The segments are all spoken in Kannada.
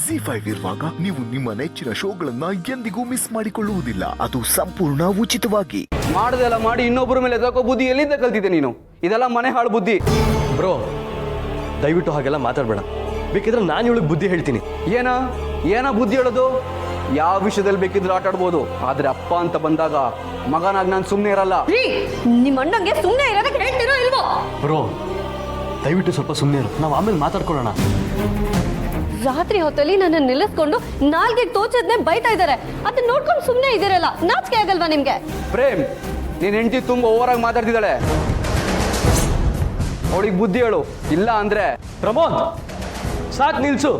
ಜಿ5 ಇರುವಾಗ ನೀವು ನಿಮ್ಮ ನೆಚ್ಚಿನ ಶೋಗಳನ್ನ ಎಂದಿಗೂ ಮಿಸ್ ಮಾಡಿಕೊಳ್ಳುವುದಿಲ್ಲ. ಅದು ಸಂಪೂರ್ಣ ಉಚಿತವಾಗಿ. ಮಾಡ್ದೆಲ್ಲ ಮಾಡಿ ಇನ್ನೊಬ್ಬರ ಮೇಲೆ ಎದಕೋ ಬುದ್ಧಿ ಎಲ್ಲಿಂದ ಕಲ್ತಿದ್ದೆ ನೀನು? ಇದೆಲ್ಲ ಮನೆ ಹಾಳು ಬುದ್ಧಿ. ಬ್ರೋ ದಯವಿಟ್ಟು ಹಾಗೆಲ್ಲ ಮಾತಾಡಬೇಡ. ಬೇಕಿದ್ರೆ ನಾನು ಇವಳಿಗೆ ಬುದ್ಧಿ ಹೇಳ್ತೀನಿ. ಏನ ಬುದ್ಧಿ ಹೇಳೋದು? ಯಾವ ವಿಷಯದಲ್ಲಿ ಬೇಕಿದ್ರು ಆಟ ಆಡ್ಬೋದು, ಆದ್ರೆ ಅಪ್ಪ ಅಂತ ಬಂದಾಗ ಮಗನಾಗಿ ನಾನು ಸುಮ್ಮನೆ ಇರಲ್ಲ. ನಿಮ್ಮ ಅಣ್ಣಂಗೆ ಸುಮ್ಮನೆ ಇರೋದಕ್ಕೆ ಹೇಳ್ತಿರೋ ಇಲ್ವೋ? ಬ್ರೋ ದಯವಿಟ್ಟು ಸ್ವಲ್ಪ ಸುಮ್ಮನೆ ಇರು, ನಾವು ಆಮೇಲೆ ಮಾತಾಡ್ಕೊಳ್ಳೋಣ. ರಾತ್ರಿ ಹೊತ್ತಲ್ಲಿ ನನ್ನ ನಿಲ್ಲಿಸ್ಕೊಂಡು ನಾಲ್ಗೆಗೆ ತೋಚದ್ನೆ ಬೈತಾ ಇದ್ದಾರೆ. ಅದನ್ನ ನೋಡ್ಕೊಂಡು ಸುಮ್ಮನೆ ಇದಿರಲ್ಲ, ನಾಚಿಕೆ ಆಗಲ್ವಾ ನಿಮ್ಗೆ? ಪ್ರೇಮ್, ನೀನ್ ಹೆಂಡತಿ ತುಂಬಾ ಓವರ್ ಆಗಿ ಮಾತಾಡ್ತಿದ್ದಾಳೆ. ಅವಳಿಗೆ ಬುದ್ಧಿ ಹೇಳು, ಇಲ್ಲ ಅಂದ್ರೆ. ಪ್ರಮೋದ್ ಸಾಕು ನಿಲ್ಸು.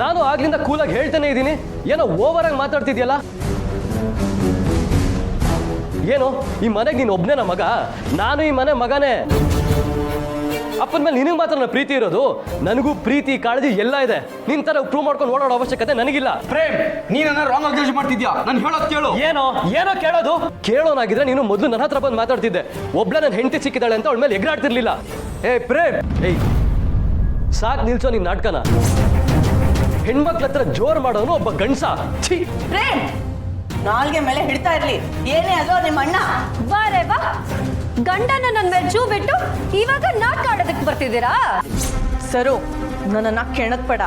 ನಾನು ಆಗ್ಲಿಂದ ಕೂಲಾಗಿ ಹೇಳ್ತಾನೆ ಇದ್ದೀನಿ, ಏನೋ ಓವರ್ ಆಗಿ ಮಾತಾಡ್ತಿದ್ಯಲ್ಲ. ಏನು ಈ ಮನೆಗೆ ನೀನು ಒಬ್ನೇ ಮಗ? ನಾನು ಈ ಮನೆ ಮಗನೇ. ಅಪ್ಪನ ಮೇಲೆ ನಿನಗೆ ಮಾತ್ರ ನನ್ನ ಪ್ರೀತಿ ಇರೋದು. ನನಗೂ ಪ್ರೀತಿ ಕಾಳಜಿ ಎಲ್ಲ ಇದೆ. ನಿನ್ ತರ ಪ್ರೂವ್ ಮಾಡ್ಕೊಂಡು ಓಡಾಡೋ ಅವಶ್ಯಕತೆ ನನಗಿಲ್ಲ. ಪ್ರೇಮ್, ನೀನ ರಾಂಗ್ ಆಗಿ ಮಾಡ್ತಿದ್ಯಾ. ನಾನು ಹೇಳೋದು ಕೇಳು. ಏನೋ ಕೇಳೋದು? ಕೇಳೋನಾಗಿದ್ರೆ ನೀನು ಮೊದಲು ನನ್ನ ಹತ್ರ ಬಂದು ಮಾತಾಡ್ತಿದ್ದೆ. ಒಬ್ಳೆ ನನ್ನ ಹೆಂಡತಿ ಸಿಕ್ಕಿದ್ದಾಳೆ ಅಂತ ಅವಳ ಮೇಲೆ ಎಗರಾಡ್ತಿರ್ಲಿಲ್ಲ. ಪ್ರೇಮ್, ಸಾಕ್ ನಿಲ್ಸೋ ನಿನ್ ನಾಟಕನ. ಹೆಣ್ಮಕ್ಳ ಹತ್ರ ಜೋರ್ ಮಾಡೋನು ಒಬ್ಬ ಗಂಡ್ಸ. ಪ್ರೇಮ್, ನಾಲ್ಗೆ ಮೇಲೆ ಹಿಡ್ತಾ ಇರ್ಲಿ. ಏನೇ ಅದು ನಿಮ್ಮ ಅಣ್ಣ? ಬಾರೇ ಬಾ, ಗಂಡನ ನನ್ನ ಮೇಲೆ ಜೂ ಬಿಟ್ಟು ಇವಾಗ ನಾಟಕ ಆಡೋದಕ್ಕೆ ಬರ್ತಿದ್ದೀರಾ? ಸರು, ನನ್ನನ್ನ ಕೆಣಕ್ ಬೇಡ.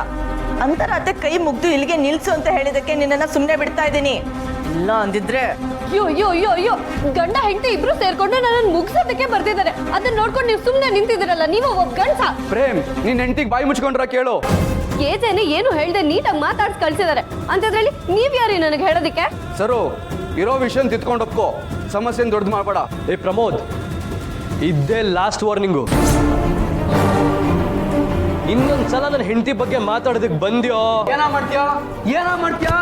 ಅಂತರಾತೆ ಕೈ ಮುಗ್ದು ಇಲ್ಲಿಗೆ ನಿಲ್ಸು ಅಂತ ಹೇಳಿದಕ್ಕೆ ನಿನ್ನನ್ನ ಸುಮ್ಮನೆ ಬಿಡ್ತಾ ಇದ್ದೀನಿ. ಇಲ್ಲ ಅಂದಿದ್ರೆ ಅಯ್ಯೋ ಗಂಡ ಹೆಂಡತಿ ಇಬ್ರು ಸೇರ್ಕೊಂಡು ನನ್ನನ್ನು ಮುಗಿಸೋದಕ್ಕೆ ಬರ್ತಿದ್ದಾರೆ. ಅದನ್ನ ನೋಡ್ಕೊಂಡು ನೀವು ಸುಮ್ಮನೆ ನಿಂತಿದ್ದೀರಲ್ಲ, ನೀವು ಒಬ್ಬ ಗಂಡ್ಸ. ಪ್ರೇಮ್, ನಿನ್ ಹೆಂಡತಿಗೆ ಬಾಯಿ ಮುಚ್ಕೊಂಡ್ರ ಕೇಳು. ಏಜೇನೆ ಏನು ಹೇಳ್ದೆ ನೀಟಾಗಿ ಮಾತಾಡ್ಸಿ ಕಳ್ಸಿದ್ದಾರೆ ಅಂತದ್ರಲ್ಲಿ ನೀವ್ ಯಾರಿ ನನಗೆ ಹೇಳೋದಿಕ್ಕೆ? ಸರು, ಇರೋ ವಿಷಯ ತಿತ್ಕೊಂಡು ಒಪ್ಕೋ, ಸಮಸ್ಯೆನ ದೊಡ್ಡದು ಮಾಡಬೇಡ. ಪ್ರಮೋದ್, ಇದ್ದೇ ಲಾಸ್ಟ್ ವಾರ್ನಿಂಗು. ಇನ್ನೊಂದ್ಸಲ ನನ್ನ ಹೆಂಡತಿ ಬಗ್ಗೆ ಮಾತಾಡೋದಕ್ಕೆ ಬಂದ್ಯೋ ಏನೋ ಮಾಡ್ತೀಯಾ? ಏನೋ ಮಾಡ್ತೀಯಾ?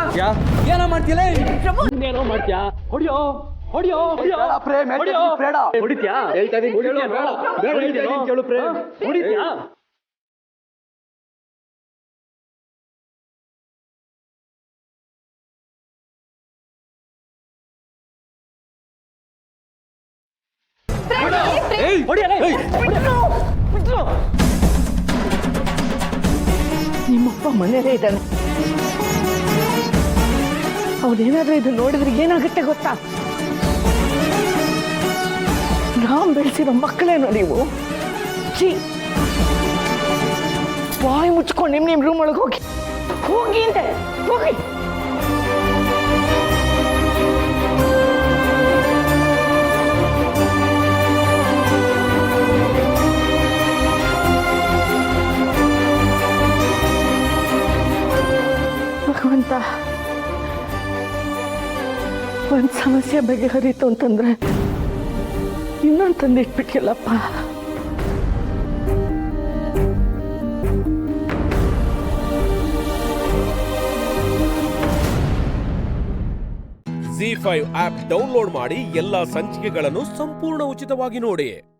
ಹೊಡಿಯೋ ಪ್ರೇಮ್, ಬೇಡ. ಹೊಡಿತ್ಯಾ? ಹೊಡಿತ್ಯಾ? ನಿಮ್ಮಪ್ಪ ಮನೇಲೇ ಇದ್ದಾನೆ. ಅವನೇನಾದ್ರೂ ಇದು ನೋಡಿದ್ರೆ ಏನಾಗುತ್ತೆ ಗೊತ್ತಾ? ನಾನ್ ಬೆಳೆಸಿರೋ ಮಕ್ಕಳೇನೋ ನೀವು. ಬಾಯಿ ಮುಚ್ಕೊಂಡು ನಿಮ್ ರೂಮ್ ಒಳಗೆ ಹೋಗಿ ಅಂತೆ, ಹೋಗಿ. ಭಗವಂತ, ಒಂದು ಸಮಸ್ಯೆ ಬಗೆಹರಿತು ಅಂತಂದ್ರೆ ಇನ್ನೊಂದು ತಂದಿಟ್ಬಿಟ್ಟಿಲ್ಲಪ್ಪ. ಜಿ5 ಆಪ್ ಡೌನ್ಲೋಡ್ ಮಾಡಿ ಎಲ್ಲಾ ಸಂಚಿಕೆಗಳನ್ನು ಸಂಪೂರ್ಣ ಉಚಿತವಾಗಿ ನೋಡಿ.